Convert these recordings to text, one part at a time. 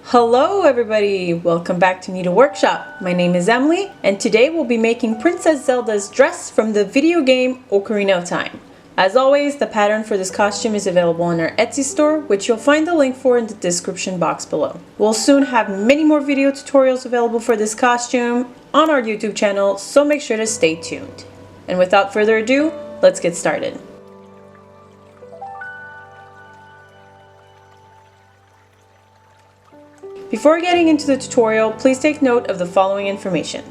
Hello everybody! Welcome back to NDLWRKshop. My name is Emily, and today we'll be making Princess Zelda's dress from the video game Ocarina of Time. As always, the pattern for this costume is available on our Etsy store, which you'll find the link for in the description box below. We'll soon have many more video tutorials available for this costume on our YouTube channel, so make sure to stay tuned. And without further ado, let's get started. Before getting into the tutorial, please take note of the following information.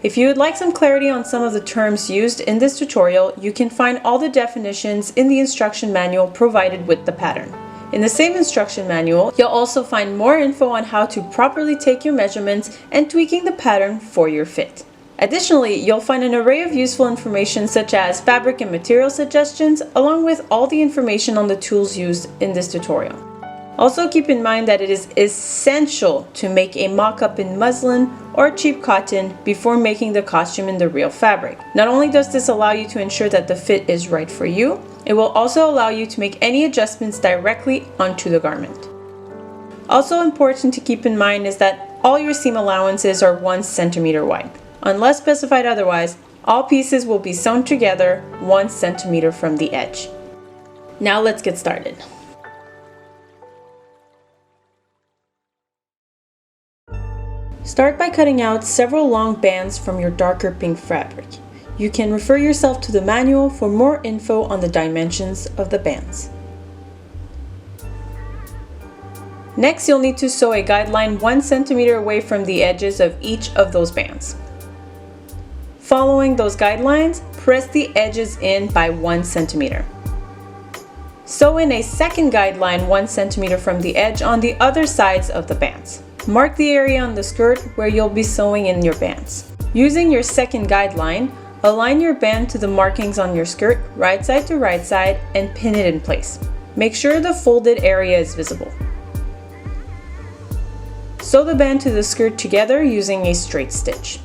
If you would like some clarity on some of the terms used in this tutorial, you can find all the definitions in the instruction manual provided with the pattern. In the same instruction manual, you'll also find more info on how to properly take your measurements and tweaking the pattern for your fit. Additionally, you'll find an array of useful information such as fabric and material suggestions, along with all the information on the tools used in this tutorial. Also keep in mind that it is essential to make a mock-up in muslin or cheap cotton before making the costume in the real fabric. Not only does this allow you to ensure that the fit is right for you, it will also allow you to make any adjustments directly onto the garment. Also important to keep in mind is that all your seam allowances are 1 centimeter wide. Unless specified otherwise, all pieces will be sewn together 1 centimeter from the edge. Now let's get started. Start by cutting out several long bands from your darker pink fabric. You can refer yourself to the manual for more info on the dimensions of the bands. Next, you'll need to sew a guideline 1 centimeter away from the edges of each of those bands. Following those guidelines, press the edges in by 1 centimeter. Sew in a second guideline 1 centimeter from the edge on the other sides of the bands. Mark the area on the skirt where you'll be sewing in your bands. Using your second guideline, align your band to the markings on your skirt, right side to right side, and pin it in place. Make sure the folded area is visible. Sew the band to the skirt together using a straight stitch.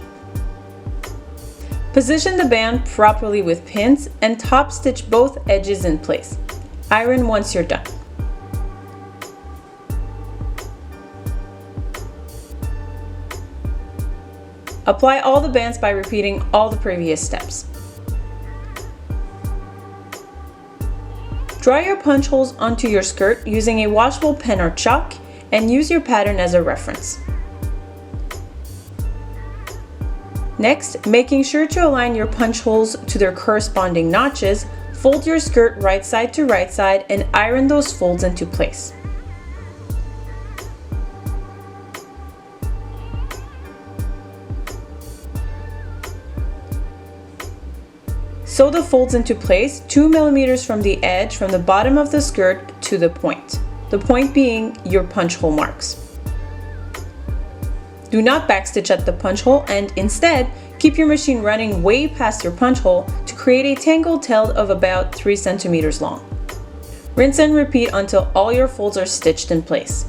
Position the band properly with pins and top stitch both edges in place. Iron once you're done. Apply all the bands by repeating all the previous steps. Draw your punch holes onto your skirt using a washable pen or chalk and use your pattern as a reference. Next, making sure to align your punch holes to their corresponding notches, fold your skirt right side to right side and iron those folds into place. Sew the folds into place 2 millimeters from the edge from the bottom of the skirt to the point being your punch hole marks. Do not backstitch at the punch hole and instead keep your machine running way past your punch hole to create a tangled tail of about 3 centimeters long. Rinse and repeat until all your folds are stitched in place.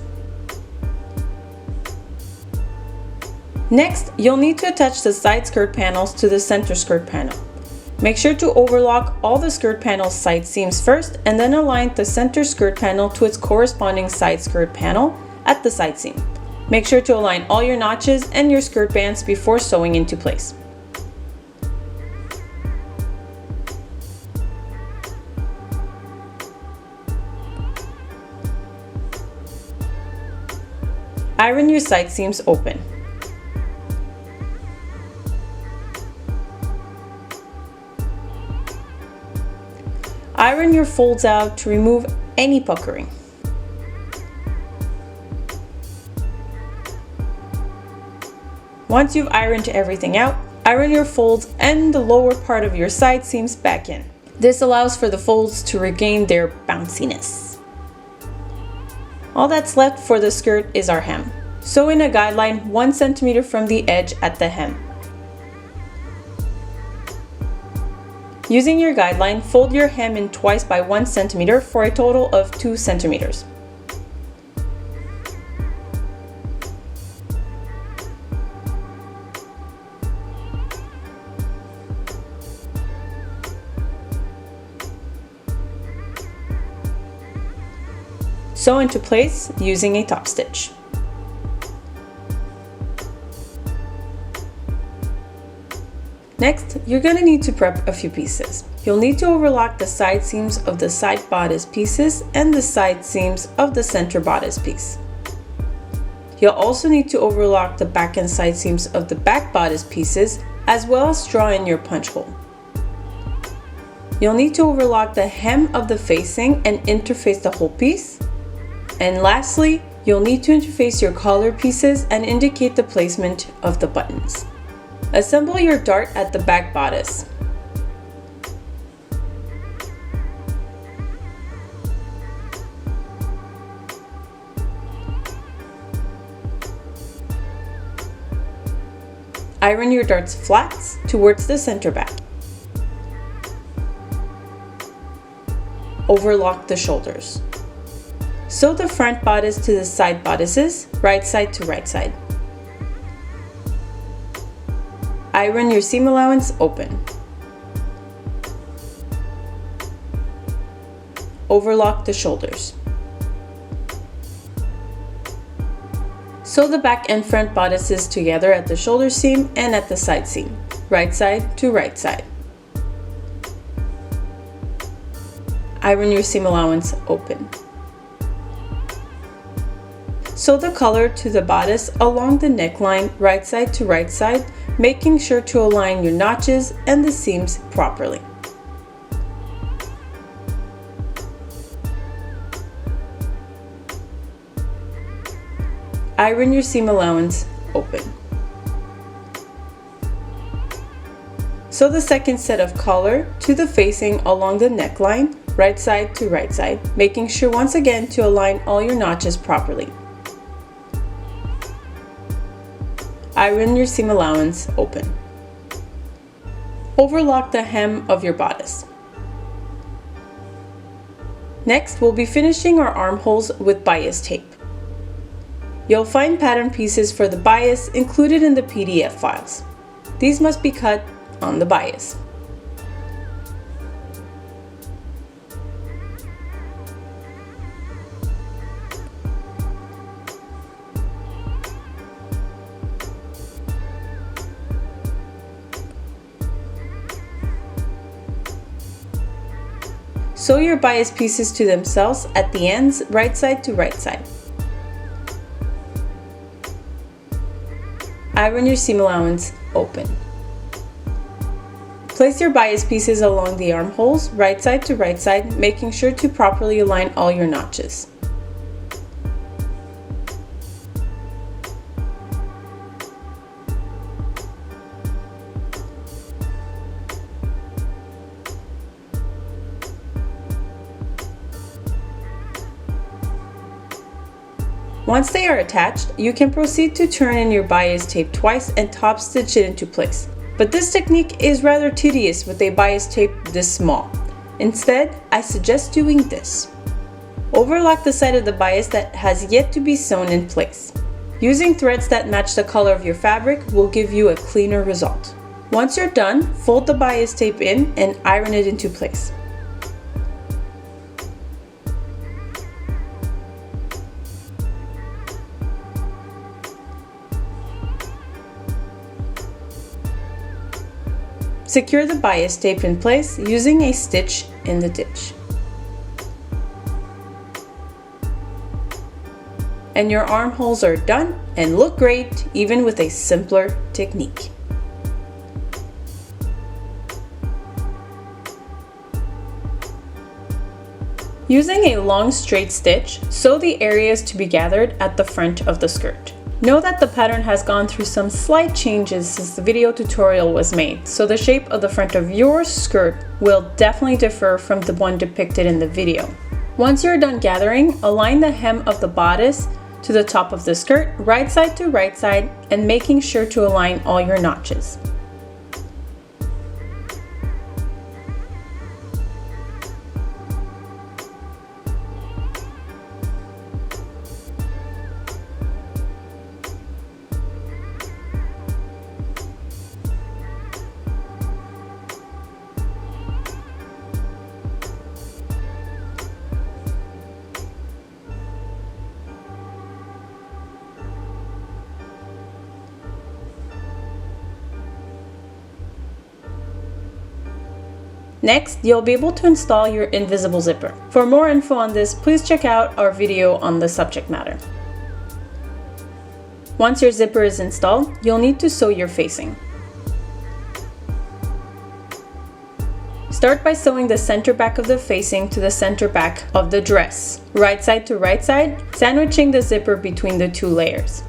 Next, you'll need to attach the side skirt panels to the center skirt panel. Make sure to overlock all the skirt panel's side seams first and then align the center skirt panel to its corresponding side skirt panel at the side seam. Make sure to align all your notches and your skirt bands before sewing into place. Iron your side seams open. Iron your folds out to remove any puckering. Once you've ironed everything out, iron your folds and the lower part of your side seams back in. This allows for the folds to regain their bounciness. All that's left for the skirt is our hem. Sew in a guideline 1 centimeter from the edge at the hem. Using your guideline, fold your hem in twice by 1 centimeter for a total of 2 centimeters. Sew into place using a top stitch. Next, you're going to need to prep a few pieces. You'll need to overlock the side seams of the side bodice pieces and the side seams of the center bodice piece. You'll also need to overlock the back and side seams of the back bodice pieces, as well as draw in your punch hole. You'll need to overlock the hem of the facing and interface the whole piece. And lastly, you'll need to interface your collar pieces and indicate the placement of the buttons. Assemble your dart at the back bodice. Iron your dart's flats towards the center back. Overlock the shoulders. Sew the front bodice to the side bodices, right side to right side. Iron your seam allowance open. Overlock the shoulders. Sew the back and front bodices together at the shoulder seam and at the side seam, right side to right side. Iron your seam allowance open. Sew the collar to the bodice along the neckline, right side to right side, making sure to align your notches and the seams properly. Iron your seam allowance open. Sew the second set of collar to the facing along the neckline, right side to right side, making sure once again to align all your notches properly. Iron your seam allowance open. Overlock the hem of your bodice. Next, we'll be finishing our armholes with bias tape. You'll find pattern pieces for the bias included in the PDF files. These must be cut on the bias. Sew your bias pieces to themselves at the ends, right side to right side. Iron your seam allowance open. Place your bias pieces along the armholes, right side to right side, making sure to properly align all your notches. Once they are attached, you can proceed to turn in your bias tape twice and top stitch it into place. But this technique is rather tedious with a bias tape this small. Instead, I suggest doing this. Overlock the side of the bias that has yet to be sewn in place. Using threads that match the color of your fabric will give you a cleaner result. Once you're done, fold the bias tape in and iron it into place. Secure the bias tape in place using a stitch in the ditch. And your armholes are done and look great even with a simpler technique. Using a long straight stitch, sew the areas to be gathered at the front of the skirt. Know that the pattern has gone through some slight changes since the video tutorial was made, so the shape of the front of your skirt will definitely differ from the one depicted in the video. Once you're done gathering, align the hem of the bodice to the top of the skirt, right side to right side, and making sure to align all your notches. Next, you'll be able to install your invisible zipper. For more info on this, please check out our video on the subject matter. Once your zipper is installed, you'll need to sew your facing. Start by sewing the center back of the facing to the center back of the dress, right side to right side, sandwiching the zipper between the two layers.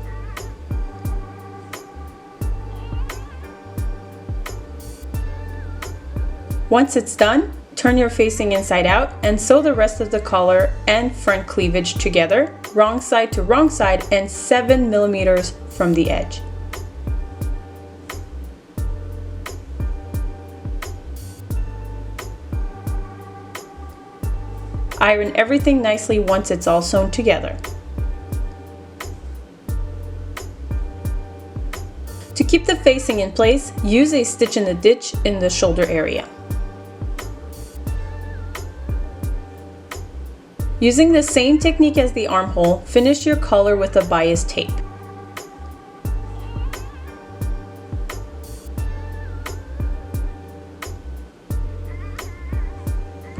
Once it's done, turn your facing inside out and sew the rest of the collar and front cleavage together, wrong side to wrong side and 7 millimeters from the edge. Iron everything nicely once it's all sewn together. To keep the facing in place, use a stitch in the ditch in the shoulder area. Using the same technique as the armhole, finish your collar with a bias tape.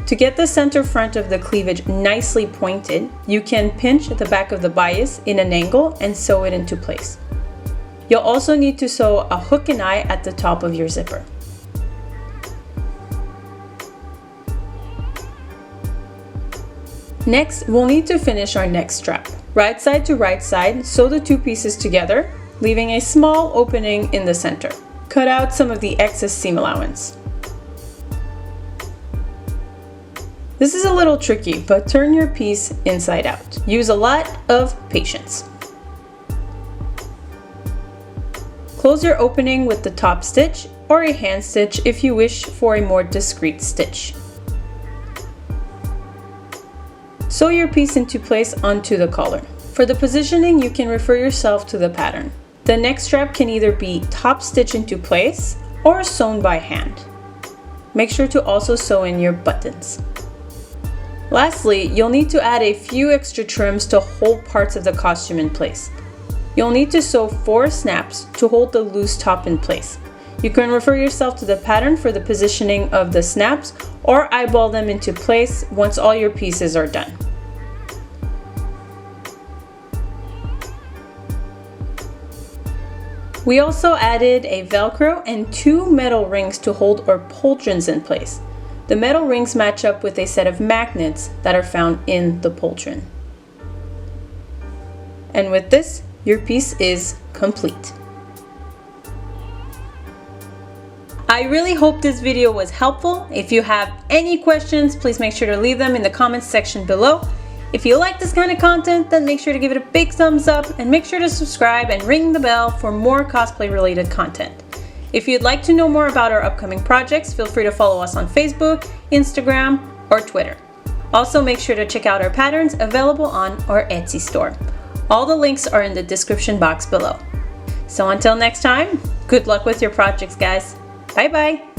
To get the center front of the cleavage nicely pointed, you can pinch the back of the bias in an angle and sew it into place. You'll also need to sew a hook and eye at the top of your zipper. Next, we'll need to finish our neck strap. Right side to right side, sew the two pieces together, leaving a small opening in the center. Cut out some of the excess seam allowance. This is a little tricky, but turn your piece inside out. Use a lot of patience. Close your opening with the top stitch or a hand stitch if you wish for a more discreet stitch. Sew your piece into place onto the collar. For the positioning, you can refer yourself to the pattern. The neck strap can either be top stitch into place or sewn by hand. Make sure to also sew in your buttons. Lastly, you'll need to add a few extra trims to hold parts of the costume in place. You'll need to sew 4 snaps to hold the loose top in place. You can refer yourself to the pattern for the positioning of the snaps or eyeball them into place once all your pieces are done. We also added a Velcro and 2 metal rings to hold our pauldrons in place. The metal rings match up with a set of magnets that are found in the pauldron. And with this, your piece is complete. I really hope this video was helpful. If you have any questions, please make sure to leave them in the comments section below. If you like this kind of content, then make sure to give it a big thumbs up and make sure to subscribe and ring the bell for more cosplay related content. If you'd like to know more about our upcoming projects, feel free to follow us on Facebook, Instagram, or Twitter. Also, make sure to check out our patterns available on our Etsy store. All the links are in the description box below. So until next time, good luck with your projects, guys. Bye bye.